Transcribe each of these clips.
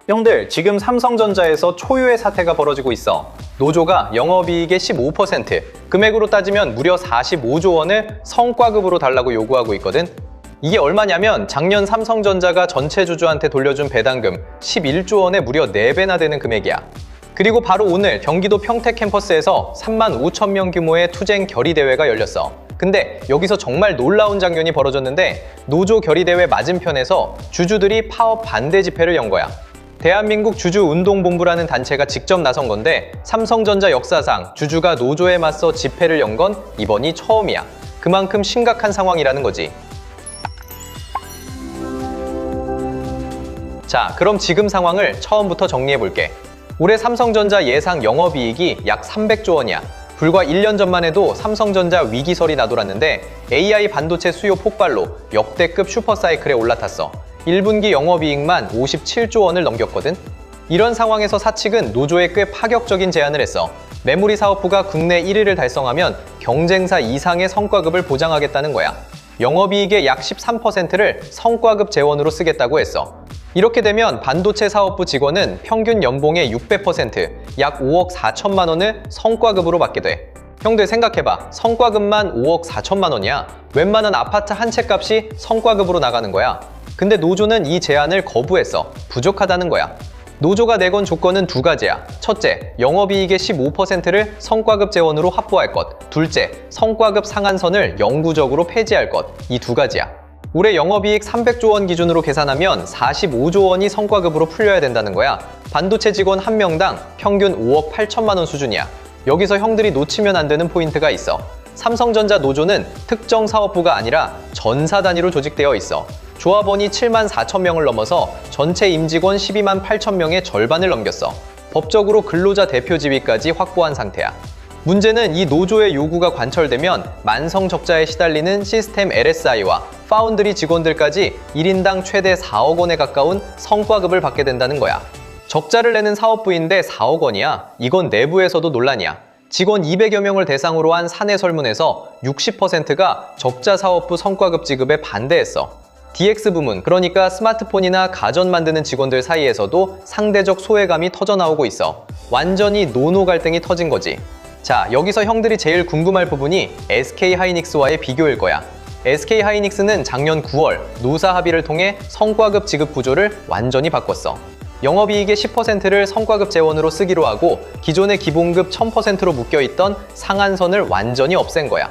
형들, 지금 삼성전자에서 초유의 사태가 벌어지고 있어. 노조가 영업이익의 15%, 금액으로 따지면 무려 45조 원을 성과급으로 달라고 요구하고 있거든. 이게 얼마냐면 작년 삼성전자가 전체 주주한테 돌려준 배당금 11조 원의 무려 4배나 되는 금액이야. 그리고 바로 오늘 경기도 평택 캠퍼스에서 3만 5천 명 규모의 투쟁 결의대회가 열렸어. 근데 여기서 정말 놀라운 장면이 벌어졌는데 노조 결의대회 맞은편에서 주주들이 파업 반대 집회를 연 거야. 대한민국 주주운동본부라는 단체가 직접 나선 건데 삼성전자 역사상 주주가 노조에 맞서 집회를 연 건 이번이 처음이야. 그만큼 심각한 상황이라는 거지. 자, 그럼 지금 상황을 처음부터 정리해볼게. 올해 삼성전자 예상 영업이익이 약 300조 원이야. 불과 1년 전만 해도 삼성전자 위기설이 나돌았는데 AI 반도체 수요 폭발로 역대급 슈퍼사이클에 올라탔어. 1분기 영업이익만 57조 원을 넘겼거든. 이런 상황에서 사측은 노조에 꽤 파격적인 제안을 했어. 메모리 사업부가 국내 1위를 달성하면 경쟁사 이상의 성과급을 보장하겠다는 거야. 영업이익의 약 13%를 성과급 재원으로 쓰겠다고 했어. 이렇게 되면 반도체 사업부 직원은 평균 연봉의 600%, 약 5억 4천만 원을 성과급으로 받게 돼. 형들 생각해봐. 성과급만 5억 4천만 원이야. 웬만한 아파트 한 채 값이 성과급으로 나가는 거야. 근데 노조는 이 제안을 거부했어. 부족하다는 거야. 노조가 내건 조건은 두 가지야. 첫째, 영업이익의 15%를 성과급 재원으로 확보할 것. 둘째, 성과급 상한선을 영구적으로 폐지할 것. 이 두 가지야. 올해 영업이익 300조 원 기준으로 계산하면 45조 원이 성과급으로 풀려야 된다는 거야. 반도체 직원 한 명당 평균 5억 8천만 원 수준이야. 여기서 형들이 놓치면 안 되는 포인트가 있어. 삼성전자 노조는 특정 사업부가 아니라 전사 단위로 조직되어 있어. 조합원이 7만 4천 명을 넘어서 전체 임직원 12만 8천 명의 절반을 넘겼어. 법적으로 근로자 대표 지위까지 확보한 상태야. 문제는 이 노조의 요구가 관철되면 만성 적자에 시달리는 시스템 LSI와 파운드리 직원들까지 1인당 최대 4억 원에 가까운 성과급을 받게 된다는 거야. 적자를 내는 사업부인데 4억 원이야. 이건 내부에서도 논란이야. 직원 200여 명을 대상으로 한 사내 설문에서 60%가 적자 사업부 성과급 지급에 반대했어. DX 부문, 그러니까 스마트폰이나 가전 만드는 직원들 사이에서도 상대적 소외감이 터져나오고 있어. 완전히 노노 갈등이 터진 거지. 자, 여기서 형들이 제일 궁금할 부분이 SK하이닉스와의 비교일 거야. SK하이닉스는 작년 9월 노사 합의를 통해 성과급 지급 구조를 완전히 바꿨어. 영업이익의 10%를 성과급 재원으로 쓰기로 하고 기존의 기본급 1000%로 묶여있던 상한선을 완전히 없앤 거야.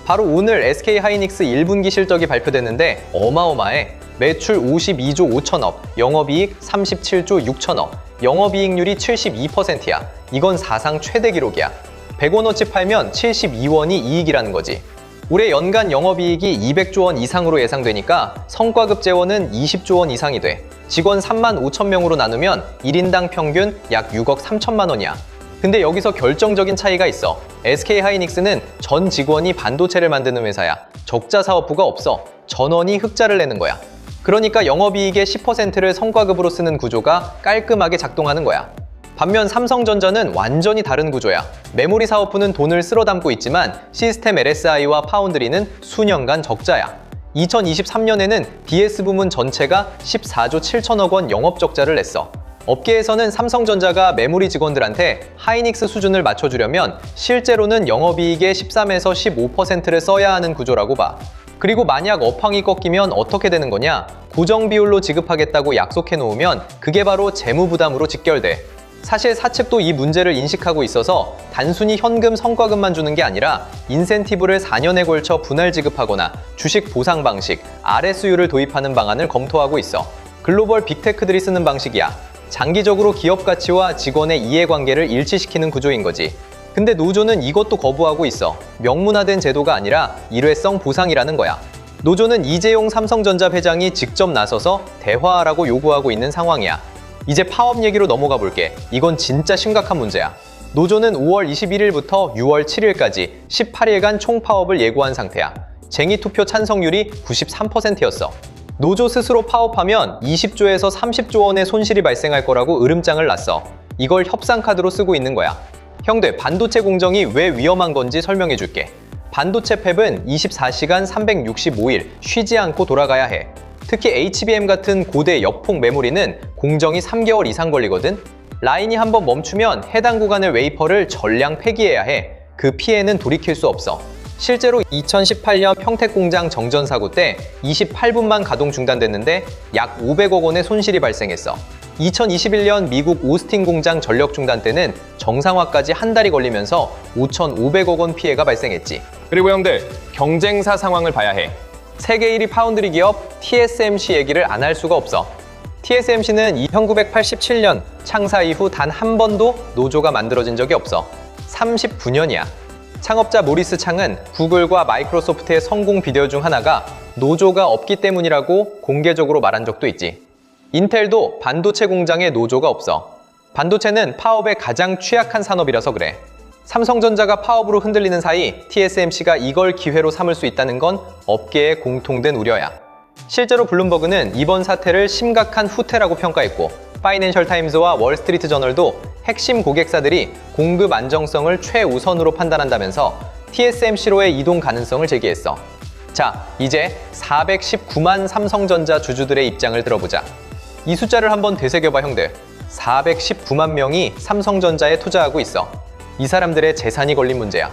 바로 오늘 SK하이닉스 1분기 실적이 발표됐는데 어마어마해. 매출 52조 5천억, 영업이익 37조 6천억, 영업이익률이 72%야. 이건 사상 최대 기록이야. 100원어치 팔면 72원이 이익이라는 거지. 올해 연간 영업이익이 200조 원 이상으로 예상되니까 성과급 재원은 20조 원 이상이 돼. 직원 3만 5천 명으로 나누면 1인당 평균 약 6억 3천만 원이야. 근데 여기서 결정적인 차이가 있어. SK하이닉스는 전 직원이 반도체를 만드는 회사야. 적자 사업부가 없어. 전원이 흑자를 내는 거야. 그러니까 영업이익의 10%를 성과급으로 쓰는 구조가 깔끔하게 작동하는 거야. 반면 삼성전자는 완전히 다른 구조야. 메모리 사업부는 돈을 쓸어 담고 있지만 시스템 LSI와 파운드리는 수년간 적자야. 2023년에는 DS 부문 전체가 14조 7천억 원 영업 적자를 냈어. 업계에서는 삼성전자가 메모리 직원들한테 하이닉스 수준을 맞춰주려면 실제로는 영업이익의 13에서 15%를 써야 하는 구조라고 봐. 그리고 만약 업황이 꺾이면 어떻게 되는 거냐? 고정 비율로 지급하겠다고 약속해 놓으면 그게 바로 재무 부담으로 직결돼. 사실 사측도 이 문제를 인식하고 있어서 단순히 현금 성과급만 주는 게 아니라 인센티브를 4년에 걸쳐 분할 지급하거나 주식 보상 방식, RSU를 도입하는 방안을 검토하고 있어. 글로벌 빅테크들이 쓰는 방식이야. 장기적으로 기업 가치와 직원의 이해관계를 일치시키는 구조인 거지. 근데 노조는 이것도 거부하고 있어. 명문화된 제도가 아니라 일회성 보상이라는 거야. 노조는 이재용 삼성전자 회장이 직접 나서서 대화하라고 요구하고 있는 상황이야. 이제 파업 얘기로 넘어가 볼게. 이건 진짜 심각한 문제야. 노조는 5월 21일부터 6월 7일까지 18일간 총파업을 예고한 상태야. 쟁의투표 찬성률이 93%였어. 노조 스스로 파업하면 20조에서 30조 원의 손실이 발생할 거라고 으름장을 놨어. 이걸 협상카드로 쓰고 있는 거야. 형들, 반도체 공정이 왜 위험한 건지 설명해 줄게. 반도체 팹은 24시간 365일 쉬지 않고 돌아가야 해. 특히 HBM 같은 고대 역폭 메모리는 공정이 3개월 이상 걸리거든. 라인이 한번 멈추면 해당 구간의 웨이퍼를 전량 폐기해야 해. 그 피해는 돌이킬 수 없어. 실제로 2018년 평택 공장 정전 사고 때 28분만 가동 중단됐는데 약 500억 원의 손실이 발생했어. 2021년 미국 오스틴 공장 전력 중단 때는 정상화까지 한 달이 걸리면서 5,500억 원 피해가 발생했지. 그리고 형들, 경쟁사 상황을 봐야 해. 세계 1위 파운드리 기업 TSMC 얘기를 안 할 수가 없어. TSMC는 1987년 창사 이후 단 한 번도 노조가 만들어진 적이 없어. 39년이야. 창업자 모리스 창은 구글과 마이크로소프트의 성공 비결 중 하나가 노조가 없기 때문이라고 공개적으로 말한 적도 있지. 인텔도 반도체 공장에 노조가 없어. 반도체는 파업에 가장 취약한 산업이라서 그래. 삼성전자가 파업으로 흔들리는 사이 TSMC가 이걸 기회로 삼을 수 있다는 건 업계의 공통된 우려야. 실제로 블룸버그는 이번 사태를 심각한 후퇴라고 평가했고, 파이낸셜 타임즈와 월스트리트 저널도 핵심 고객사들이 공급 안정성을 최우선으로 판단한다면서 TSMC로의 이동 가능성을 제기했어. 자, 이제 419만 삼성전자 주주들의 입장을 들어보자. 이 숫자를 한번 되새겨봐, 형들. 419만 명이 삼성전자에 투자하고 있어. 이 사람들의 재산이 걸린 문제야.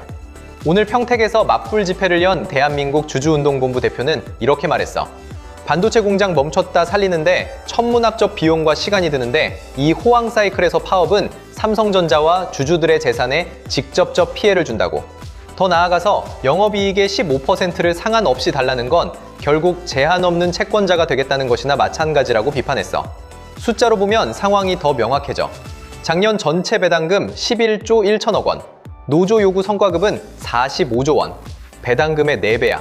오늘 평택에서 맞불 집회를 연 대한민국 주주운동본부 대표는 이렇게 말했어. 반도체 공장 멈췄다 살리는데 천문학적 비용과 시간이 드는데 이 호황 사이클에서 파업은 삼성전자와 주주들의 재산에 직접적 피해를 준다고. 더 나아가서 영업이익의 15%를 상한 없이 달라는 건 결국 제한 없는 채권자가 되겠다는 것이나 마찬가지라고 비판했어. 숫자로 보면 상황이 더 명확해져. 작년 전체 배당금 11조 1천억 원, 노조 요구 성과급은 45조 원, 배당금의 4배야.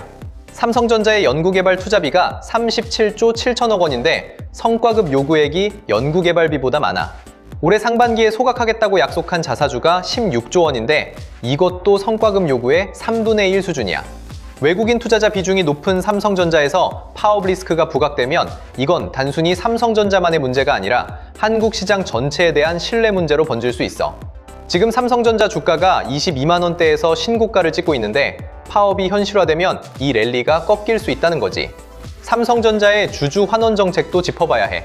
삼성전자의 연구개발 투자비가 37조 7천억 원인데 성과급 요구액이 연구개발비보다 많아. 올해 상반기에 소각하겠다고 약속한 자사주가 16조 원인데 이것도 성과급 요구의 3분의 1 수준이야. 외국인 투자자 비중이 높은 삼성전자에서 파업 리스크가 부각되면 이건 단순히 삼성전자만의 문제가 아니라 한국 시장 전체에 대한 신뢰 문제로 번질 수 있어. 지금 삼성전자 주가가 22만 원대에서 신고가를 찍고 있는데 파업이 현실화되면 이 랠리가 꺾일 수 있다는 거지. 삼성전자의 주주 환원 정책도 짚어봐야 해.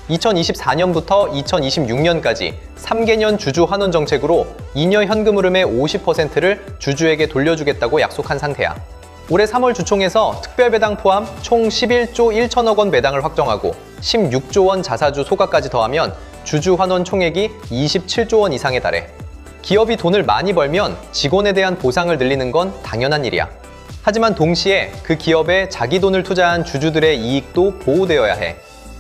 2024년부터 2026년까지 3개년 주주 환원 정책으로 잉여 현금 흐름의 50%를 주주에게 돌려주겠다고 약속한 상태야. 올해 3월 주총에서 특별배당 포함 총 11조 1천억 원 배당을 확정하고 16조 원 자사주 소각까지 더하면 주주 환원 총액이 27조 원 이상에 달해. 기업이 돈을 많이 벌면 직원에 대한 보상을 늘리는 건 당연한 일이야. 하지만 동시에 그 기업에 자기 돈을 투자한 주주들의 이익도 보호되어야 해.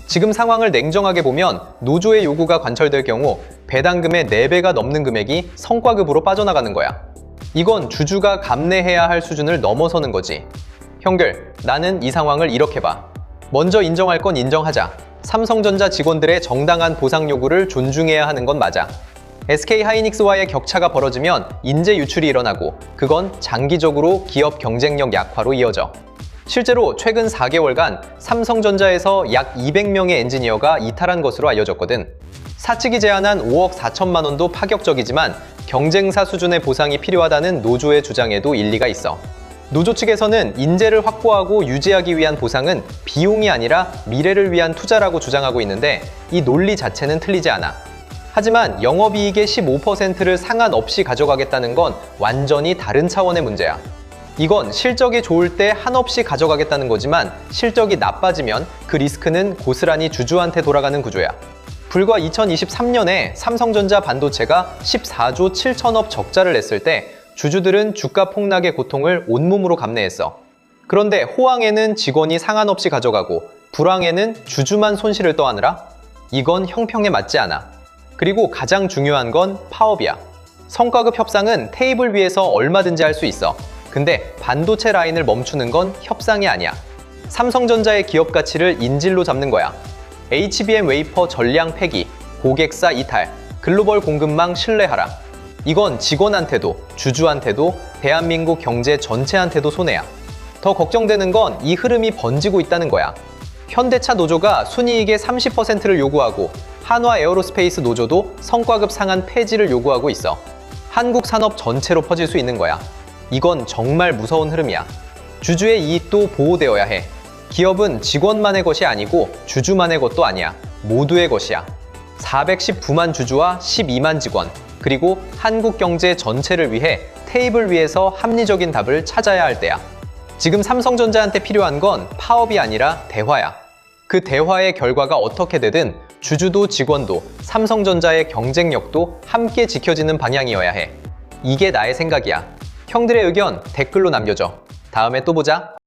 지금 상황을 냉정하게 보면 노조의 요구가 관철될 경우 배당금의 4배가 넘는 금액이 성과급으로 빠져나가는 거야. 이건 주주가 감내해야 할 수준을 넘어서는 거지. 형들, 나는 이 상황을 이렇게 봐. 먼저 인정할 건 인정하자. 삼성전자 직원들의 정당한 보상 요구를 존중해야 하는 건 맞아. SK하이닉스와의 격차가 벌어지면 인재 유출이 일어나고 그건 장기적으로 기업 경쟁력 약화로 이어져. 실제로 최근 4개월간 삼성전자에서 약 200명의 엔지니어가 이탈한 것으로 알려졌거든. 사측이 제안한 5억 4천만 원도 파격적이지만 경쟁사 수준의 보상이 필요하다는 노조의 주장에도 일리가 있어. 노조 측에서는 인재를 확보하고 유지하기 위한 보상은 비용이 아니라 미래를 위한 투자라고 주장하고 있는데 이 논리 자체는 틀리지 않아. 하지만 영업이익의 15%를 상한 없이 가져가겠다는 건 완전히 다른 차원의 문제야. 이건 실적이 좋을 때 한없이 가져가겠다는 거지만 실적이 나빠지면 그 리스크는 고스란히 주주한테 돌아가는 구조야. 불과 2023년에 삼성전자 반도체가 14조 7천억 적자를 냈을 때 주주들은 주가 폭락의 고통을 온몸으로 감내했어. 그런데 호황에는 직원이 상한 없이 가져가고 불황에는 주주만 손실을 떠안으라? 이건 형평에 맞지 않아. 그리고 가장 중요한 건 파업이야. 성과급 협상은 테이블 위에서 얼마든지 할 수 있어. 근데 반도체 라인을 멈추는 건 협상이 아니야. 삼성전자의 기업 가치를 인질로 잡는 거야. HBM 웨이퍼 전량 폐기, 고객사 이탈, 글로벌 공급망 신뢰하라. 이건 직원한테도, 주주한테도, 대한민국 경제 전체한테도 손해야. 더 걱정되는 건 이 흐름이 번지고 있다는 거야. 현대차 노조가 순이익의 30%를 요구하고 한화 에어로스페이스 노조도 성과급 상한 폐지를 요구하고 있어. 한국 산업 전체로 퍼질 수 있는 거야. 이건 정말 무서운 흐름이야. 주주의 이익도 보호되어야 해. 기업은 직원만의 것이 아니고 주주만의 것도 아니야. 모두의 것이야. 419만 주주와 12만 직원, 그리고 한국 경제 전체를 위해 테이블 위에서 합리적인 답을 찾아야 할 때야. 지금 삼성전자한테 필요한 건 파업이 아니라 대화야. 그 대화의 결과가 어떻게 되든 주주도 직원도 삼성전자의 경쟁력도 함께 지켜지는 방향이어야 해. 이게 나의 생각이야. 형들의 의견 댓글로 남겨줘. 다음에 또 보자.